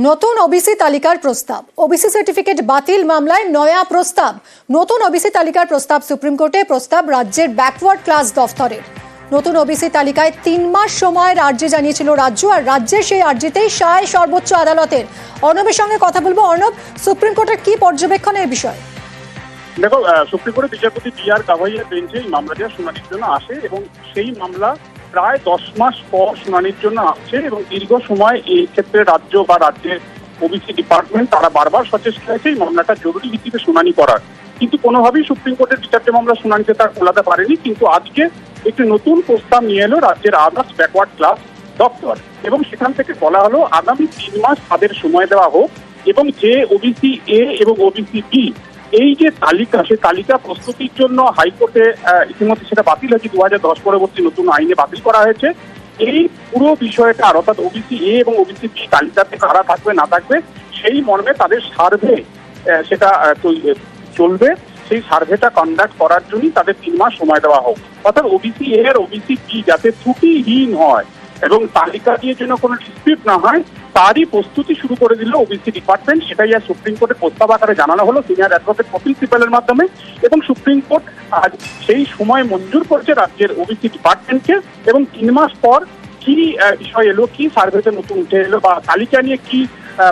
নতুন ওবিসি তালিকার প্রস্তাব, ওবিসি সার্টিফিকেট বাতিল মামলায় নয়া প্রস্তাব। নতুন ওবিসি তালিকার প্রস্তাব সুপ্রিম কোর্টে, প্রস্তাব রাজ্যের ব্যাকওয়ার্ড ক্লাস দফতরের। নতুন ওবিসি তালিকায় 3 মাস সময় রাজ্যে জানিয়েছিল রাজ্য, আর রাজ্যের সেই আর্জিতেই সায় সর্বোচ্চ আদালতের। অর্ণবের সঙ্গে কথা বলবো। অর্ণব, সুপ্রিম কোর্টের কি পর্যবেক্ষণ এই বিষয়ে? দেখো, সুপ্রিম কোর্টের বিচারপতি বি.আর. গাভাইয়ের বেঞ্চে এই মামলাটি শুনানির জন্য আসে এবং সেই মামলা প্রায় 10 মাস পর শুনানির জন্য আসছে এবং দীর্ঘ সময় এই ক্ষেত্রে রাজ্য বা রাজ্যের ওবিসি ডিপার্টমেন্ট তারা বারবার সচেষ্ট হয়েছে এই মামলাটা জরুরি ভিত্তিতে শুনানি করার, কিন্তু কোনোভাবেই সুপ্রিম কোর্টের বিচারটি মামলা শুনানিতে তার কোলাতে পারেনি। কিন্তু আজকে একটি নতুন প্রস্তাব নিয়ে এলো রাজ্যের আদার্স ব্যাকওয়ার্ড ক্লাস দপ্তর এবং সেখান থেকে বলা হলো আগামী 3 মাস তাদের সময় দেওয়া হোক এবং যে ওবিসি এ এবং ওবিসি বি এই যে তালিকা, সেই তালিকা প্রস্তুতির জন্য হাইকোর্টে ইতিমধ্যে সেটা বাতিল হয়েছে, 2010 পরবর্তী নতুন আইনে বাতিল করা হয়েছে। এই পুরো বিষয়টা অর্থাৎ ওবিসি এ এবং ওবিসি বি তালিকাতে কারা থাকবে না থাকবে সেই মর্মে তাদের সার্ভে সেটা চলবে। সেই সার্ভেটা কন্ডাক্ট করার জন্যই তাদের 3 মাস সময় দেওয়া হোক, অর্থাৎ ওবিসি এ আর ওবিসি বি যাতে ত্রুটিহীন হয় এবং তালিকা দিয়ে যেন কোনো ডিসপিউট না হয় তারই প্রস্তুতি শুরু করে দিল ওবিসি ডিপার্টমেন্ট। সেটাই আজ সুপ্রিম কোর্টের প্রস্তাব আকারে জানানো হলো সিনিয়র অ্যাডভোকেট কপিল সিপালের মাধ্যমে এবং সুপ্রিম কোর্ট আজ সেই সময় মঞ্জুর করেছে রাজ্যের ওবিসি ডিপার্টমেন্টকে এবং 3 মাস পর কি বিষয় এলো, কি সার্ভেতে নতুন উঠে এলো বা তালিকা নিয়ে কি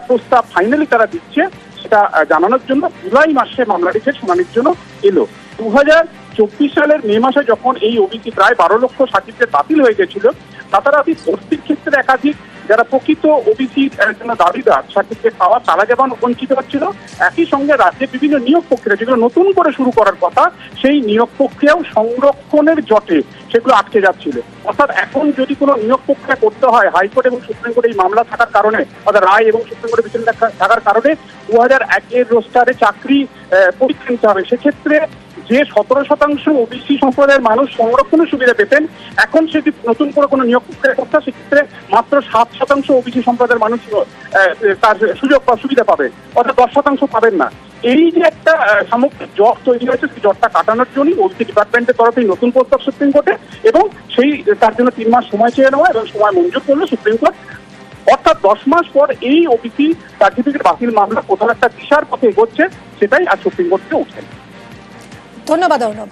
প্রস্তাব ফাইনালি তারা দিচ্ছে সেটা জানানোর জন্য জুলাই মাসে মামলাটি শুনানির জন্য এলো। 2024 সালের মে মাসে যখন এই ওবিসি প্রায় 12 লক্ষ সার্টিফিকেট বাতিল হয়ে গেছিল, রাতারাতি ভর্তির ক্ষেত্রে একাধিক যারা প্রকৃত ওবিসির জন্য দাবিদার সার্টিফিকেট পাওয়া তারা যেমন বঞ্চিত হচ্ছিল, একই সঙ্গে রাজ্যের বিভিন্ন নিয়োগ প্রক্রিয়া যেগুলো নতুন করে শুরু করার কথা সেই নিয়োগ প্রক্রিয়াও সংরক্ষণের জটে সেগুলো আটকে যাচ্ছিল। অর্থাৎ এখন যদি কোনো নিয়োগ প্রক্রিয়া করতে হয় হাইকোর্ট এবং সুপ্রিম কোর্টে এই মামলা থাকার কারণে, অর্থাৎ রায় এবং সুপ্রিম কোর্টের বিচার থাকার কারণে 2001-এর রোস্টারে চাকরি পরীক্ষা নিতে হবে, সেক্ষেত্রে যে 17% ওবিসি সম্প্রদায়ের মানুষ সংরক্ষণের সুবিধা পেতেন, এখন সেটি নতুন করে কোনো নিয়োগ প্রক্রিয়া করতে সেক্ষেত্রে মাত্র 7% ওবিসি সম্প্রদায়ের মানুষ তার সুযোগ বা সুবিধা পাবে, অর্থাৎ 10% পাবেন না। এই যে একটা সামগ্রিক জট তৈরি হয়েছে সেই জটটা কাটানোর জন্যই ওবিসি ডিপার্টমেন্টের তরফে নতুন প্রস্তাব সুপ্রিম কোর্টে এবং সেই তার জন্য 3 মাস সময় চেয়ে নেওয়া এবং সময় মঞ্জুর করলো সুপ্রিম কোর্ট। অর্থাৎ 10 মাস পর এই ওবিসি সার্টিফিকেট বাতিল মামলা কোথাও একটা দিশার পথে এগোচ্ছে, সেটাই আজ সুপ্রিম কোর্টে উঠছে। ধন্যবাদ অর্ণব।